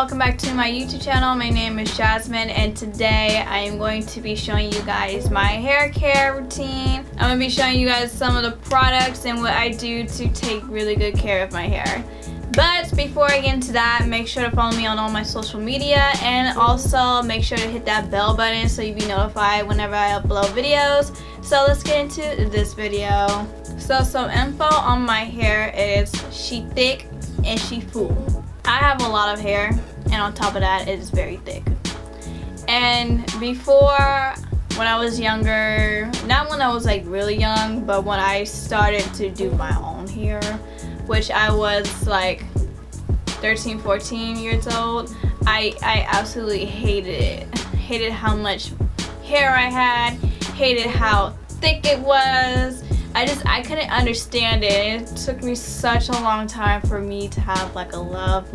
welcome back to my YouTube channel. My name is Gazmine and today I am going to be showing you guys my hair care routine. I'm going to be showing you guys some of the products and what I do to take really good care of my hair. But before I get into that, make sure to follow me on all my social media and also make sure to hit that bell button so you'll be notified whenever I upload videos. So let's get into this video. So some info on my hair is she thick and she full. I have a lot of hair and on top of that it is very thick. And before, when I was younger, not when I was like really young, but when I started to do my own hair, which I was like 13, 14 years old, I absolutely hated it. Hated how much hair I had, hated how thick it was. I couldn't understand it. It took me such a long time for me to have like a love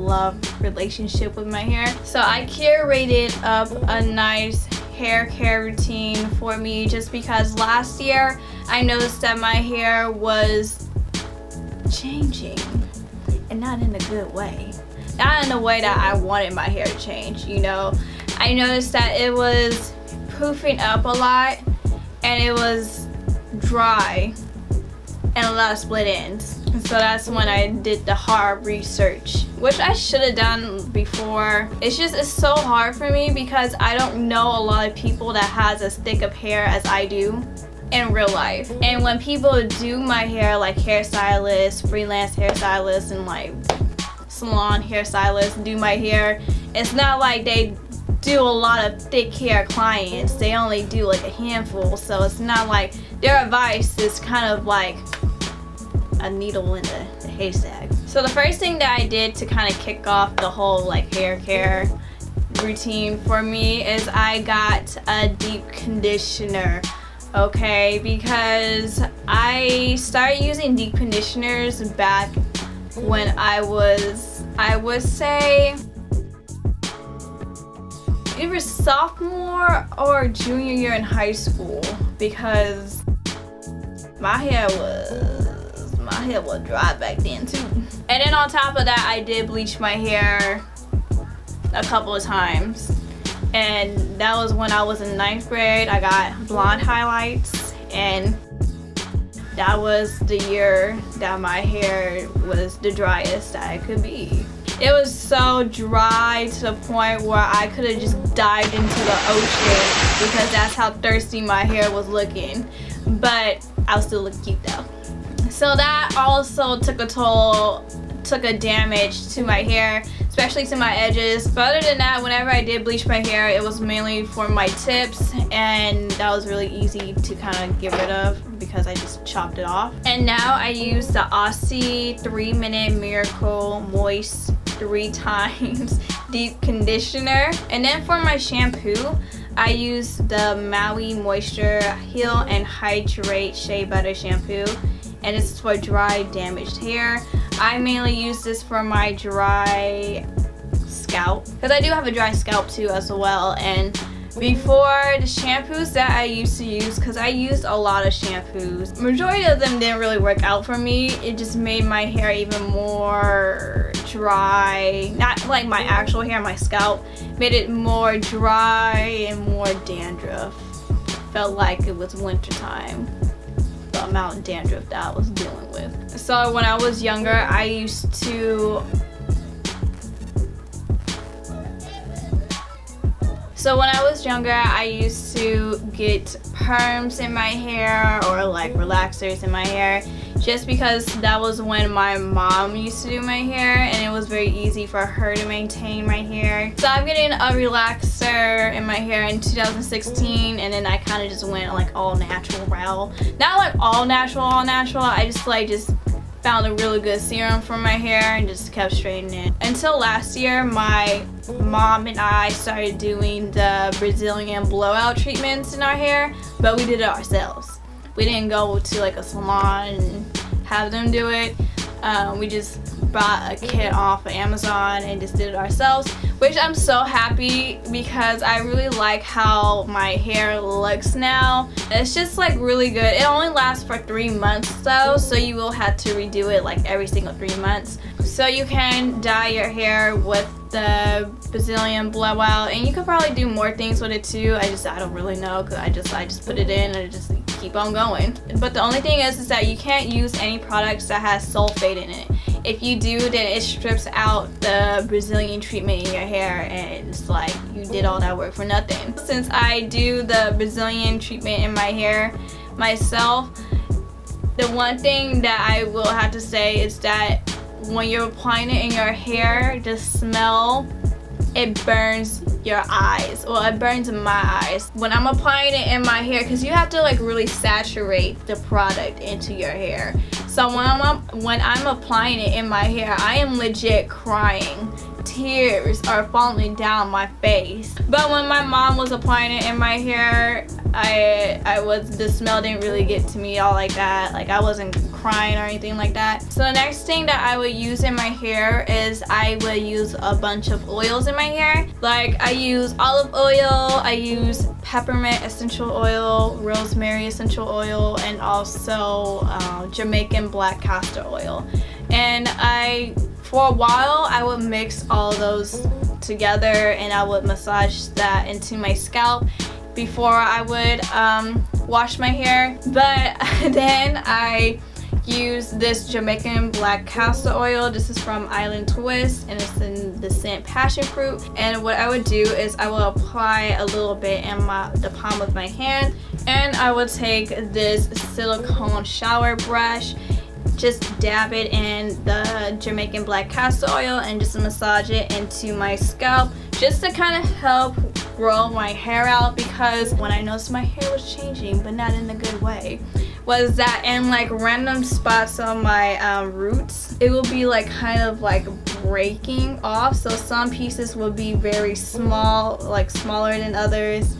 relationship with my hair. So I curated up a nice hair care routine for me just because last year I noticed that my hair was changing and not in a good way. Not in the way that I wanted my hair to change, you know. I noticed that it was poofing up a lot and it was dry and a lot of split ends. And so that's when I did the hard research, which I should have done before. It's so hard for me because I don't know a lot of people that has as thick of hair as I do in real life. And when people do my hair, like hairstylists, freelance hairstylists, and like salon hairstylists do my hair, it's not like they do a lot of thick hair clients. They only do like a handful, so it's not like their advice is kind of like a needle in the haystack. So the first thing that I did to kind of kick off the whole like hair care routine for me is I got a deep conditioner. Okay, because I started using deep conditioners back when I would say either sophomore or junior year in high school, because my hair was dry back then too. And then on top of that, I did bleach my hair a couple of times. And that was when I was in 9th grade. I got blonde highlights, and that was the year that my hair was the driest that it could be. It was so dry to the point where I could have just dived into the ocean because that's how thirsty my hair was looking. But I was still looking cute though. So that also took a damage to my hair, especially to my edges. But other than that, whenever I did bleach my hair, it was mainly for my tips, and that was really easy to kind of get rid of because I just chopped it off. And now I use the Aussie 3-Minute Miracle Moist 3 times deep conditioner. And then for my shampoo, I use the Maui Moisture Heal and Hydrate Shea Butter shampoo, and it's for dry, damaged hair. I mainly use this for my dry scalp because I do have a dry scalp too as well. And before, the shampoos that I used to use, because I used a lot of shampoos, majority of them didn't really work out for me. It just made my hair even more dry. Not like my actual hair, my scalp made it more dry and more dandruff. Felt like it was wintertime, the amount of dandruff that I was dealing with. So when I was younger, I used to get perms in my hair or like relaxers in my hair, just because that was when my mom used to do my hair and it was very easy for her to maintain my hair. So I'm getting a relaxer in my hair in 2016, and then I kind of just went like all natural route. Not like all natural. I just found a really good serum for my hair and just kept straightening it. Until last year, my mom and I started doing the Brazilian blowout treatments in our hair, but we did it ourselves. We didn't go to like a salon and have them do it. We just bought a kit off of Amazon and just did it ourselves, which I'm so happy because I really like how my hair looks now. It's just like really good. It only lasts for 3 months though, so you will have to redo it like every single 3 months. So you can dye your hair with the Brazilian blowout, and you could probably do more things with it too. I don't really know, because I just put it in and just keep on going. But the only thing is that you can't use any products that has sulfate in it. If you do, then it strips out the Brazilian treatment in your hair, and it's like you did all that work for nothing. Since I do the Brazilian treatment in my hair myself, the one thing that I will have to say is that when you're applying it in your hair, the smell, it burns your eyes. Well, it burns my eyes when I'm applying it in my hair, because you have to like really saturate the product into your hair. So when I'm applying it in my hair, I am legit crying. Tears are falling down my face. But when my mom was applying it in my hair, the smell didn't really get to me all like that. Like, I wasn't crying or anything like that. So the next thing that I would use in my hair is I would use a bunch of oils in my hair. Like, I use olive oil, I use peppermint essential oil, rosemary essential oil, and also Jamaican black castor oil. And for a while, I would mix all those together, and I would massage that into my scalp before I would wash my hair. But then I use this Jamaican black castor oil. This is from Island Twist, and it's in the scent passion fruit. And what I would do is I will apply a little bit in the palm of my hand, and I would take this silicone shower brush, just dab it in the Jamaican black castor oil, and just massage it into my scalp, just to kind of help grow my hair out. Because when I noticed my hair was changing, but not in a good way, was that in like random spots on my roots, it will be like kind of like breaking off. So some pieces will be very small, like smaller than others,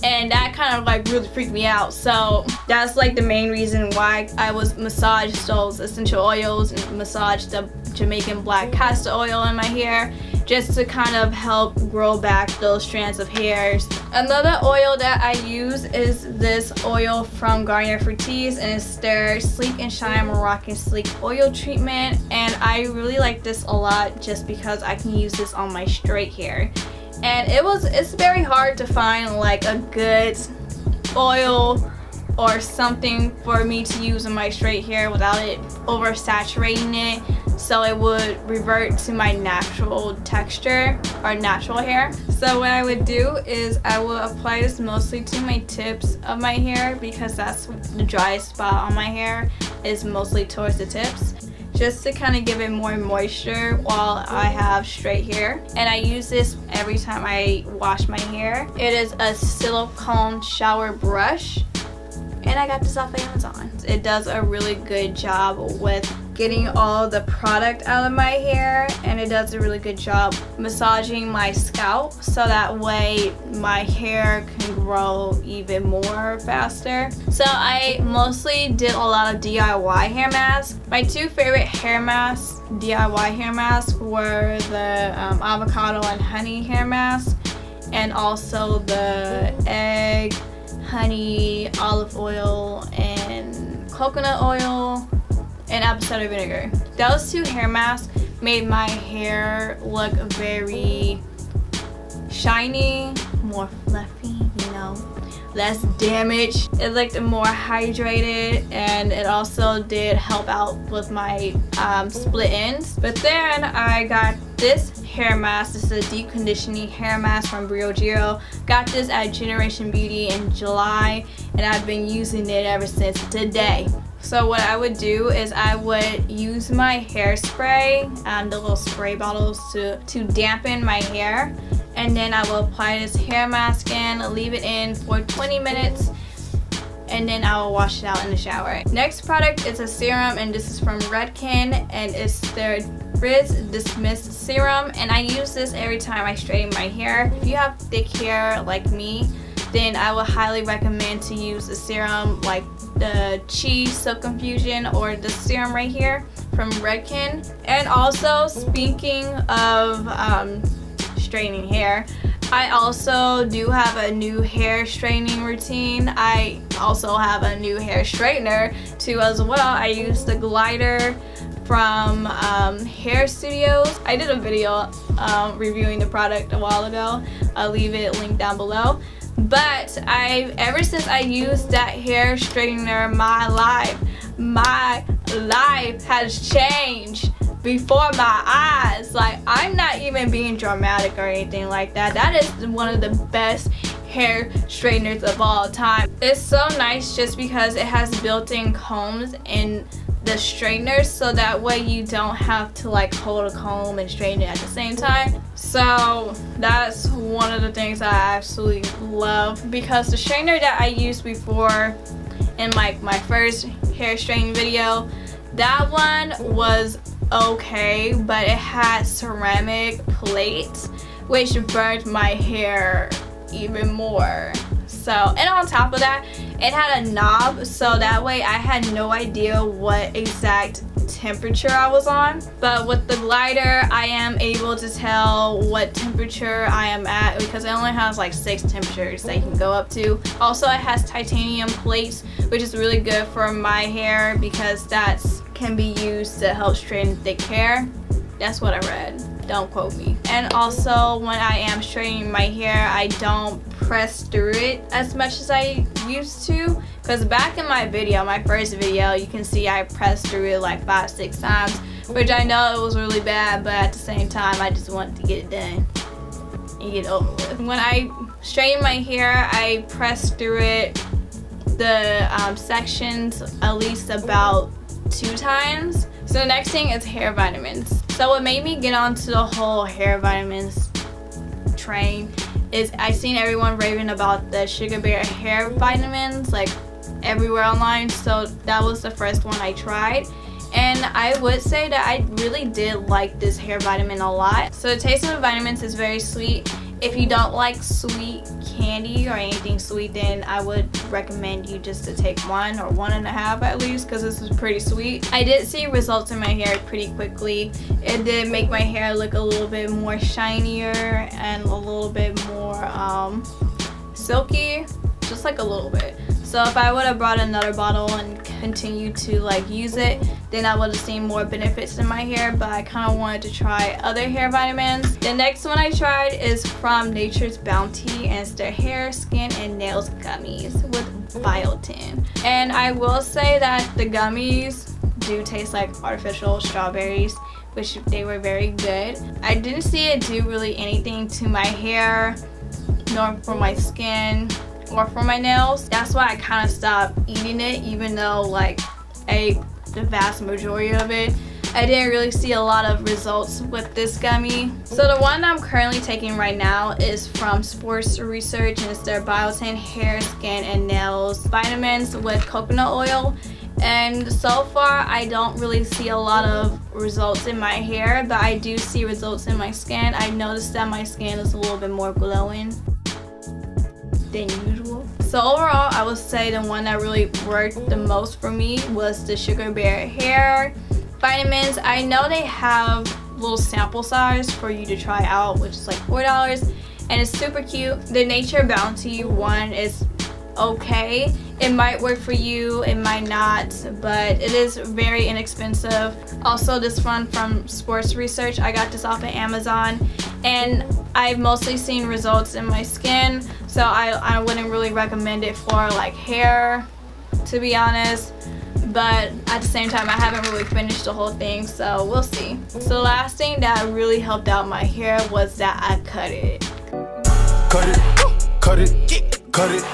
and that kind of like really freaked me out. So that's like the main reason why I was massage those essential oils and massage the Jamaican black castor oil in my hair, just to kind of help grow back those strands of hairs. Another oil that I use is this oil from Garnier Fructis, and it's their Sleek and Shine Moroccan Sleek Oil Treatment. And I really like this a lot just because I can use this on my straight hair. And it's very hard to find like a good oil or something for me to use in my straight hair without it oversaturating it, so it would revert to my natural texture or natural hair. So what I would do is I will apply this mostly to my tips of my hair, because that's the driest spot on my hair, is mostly towards the tips, just to kind of give it more moisture while I have straight hair. And I use this every time I wash my hair. It is a silicone shower brush, and I got this off of Amazon. It does a really good job with getting all the product out of my hair, and it does a really good job massaging my scalp, so that way my hair can grow even more faster. So I mostly did a lot of DIY hair masks. My two favorite hair masks, DIY hair masks, were the avocado and honey hair mask, and also the egg, honey, olive oil, and coconut oil, and apple cider vinegar. Those two hair masks made my hair look very shiny, more fluffy, you know, less damaged. It looked more hydrated, and it also did help out with my split ends. But then I got this hair mask. This is a deep conditioning hair mask from Briogeo. Got this at Generation Beauty in July, and I've been using it ever since today. So what I would do is I would use my hairspray, the little spray bottles, to dampen my hair, and then I will apply this hair mask in, leave it in for 20 minutes, and then I will wash it out in the shower. Next product is a serum, and this is from Redken, and it's their Frizz Dismiss Serum, and I use this every time I straighten my hair. If you have thick hair like me, then I would highly recommend to use a serum like the Chi Silk Infusion or the serum right here from Redken. And also, speaking of straightening hair, I also do have a new hair straightening routine. I also have a new hair straightener too as well. I use the glider from Hair Studios. I did a video reviewing the product a while ago. I'll leave it linked down below. But ever since I used that hair straightener, my life has changed before my eyes. Like, I'm not even being dramatic or anything like that. That is one of the best hair straighteners of all time. It's so nice just because it has built-in combs in the straightener, so that way you don't have to like hold a comb and straighten it at the same time. So that's one of the things I absolutely love, because the straightener that I used before in like my first hair straightening video, that one was okay, but it had ceramic plates which burned my hair even more. So, and on top of that, it had a knob, so that way I had no idea what exact temperature I was on. But with the glider, I am able to tell what temperature I am at, because it only has like 6 temperatures that you can go up to. Also, it has titanium plates, which is really good for my hair because that can be used to help straighten thick hair. That's what I read. Don't quote me. And also, when I am straightening my hair, I don't press through it as much as I used to, because back in my video, my first video, you can see I pressed through it like 5-6 times, which I know it was really bad, but at the same time I just wanted to get it done and get it over with. When I straighten my hair, I press through it, the sections, at least about 2 times. So the next thing is hair vitamins. So what made me get onto the whole hair vitamins train is I seen everyone raving about the Sugar Bear hair vitamins like everywhere online. So that was the first one I tried, and I would say that I really did like this hair vitamin a lot. So the taste of the vitamins is very sweet. If you don't like sweet candy or anything sweet, then I would recommend you just to take 1 or 1.5 at least, because this is pretty sweet. I did see results in my hair pretty quickly. It did make my hair look a little bit more shinier and a little bit more silky, just like a little bit. So if I would have brought another bottle and continued to like use it, then I would have seen more benefits in my hair, but I kind of wanted to try other hair vitamins. The next one I tried is from Nature's Bounty, and it's their hair, skin, and nails gummies with biotin. And I will say that the gummies do taste like artificial strawberries, which they were very good. I didn't see it do really anything to my hair, nor for my skin, or for my nails. That's why I kind of stopped eating it, even though like I ate the vast majority of it. I didn't really see a lot of results with this gummy. So the one I'm currently taking right now is from Sports Research, and it's their biotin hair, skin, and nails vitamins with coconut oil. And so far I don't really see a lot of results in my hair, but I do see results in my skin. I noticed that my skin is a little bit more glowing than usual. So overall, I would say the one that really worked the most for me was the Sugar Bear hair vitamins. I know they have little sample size for you to try out, which is like $4, and it's super cute. The Nature Bounty one is okay. It might work for you, it might not, but it is very inexpensive. Also, this one from Sports Research, I got this off of Amazon, and I've mostly seen results in my skin, so I wouldn't really recommend it for like hair, to be honest. But at the same time, I haven't really finished the whole thing, so we'll see. So the last thing that really helped out my hair was that I cut it. Cut it, cut it, cut it,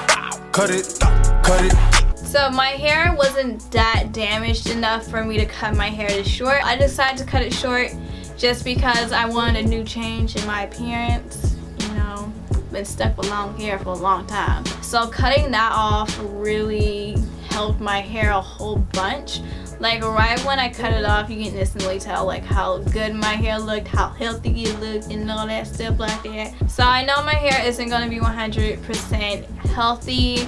cut it, cut it. So my hair wasn't that damaged enough for me to cut my hair this short. I decided to cut it short just because I wanted a new change in my appearance. You know, been stuck with long hair for a long time. So cutting that off really helped my hair a whole bunch. Like right when I cut it off, you can instantly tell like how good my hair looked, how healthy it looked, and all that stuff like that. So I know my hair isn't gonna be 100% healthy,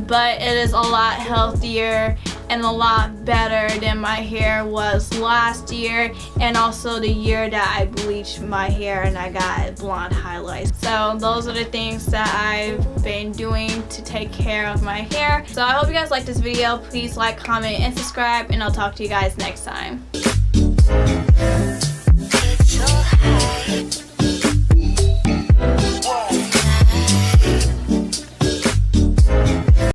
but it is a lot healthier and a lot better than my hair was last year, and also the year that I bleached my hair and I got blonde highlights. So those are the things that I've been doing to take care of my hair. So I hope you guys like this video. Please like, comment, and subscribe, and I'll talk to you guys next time.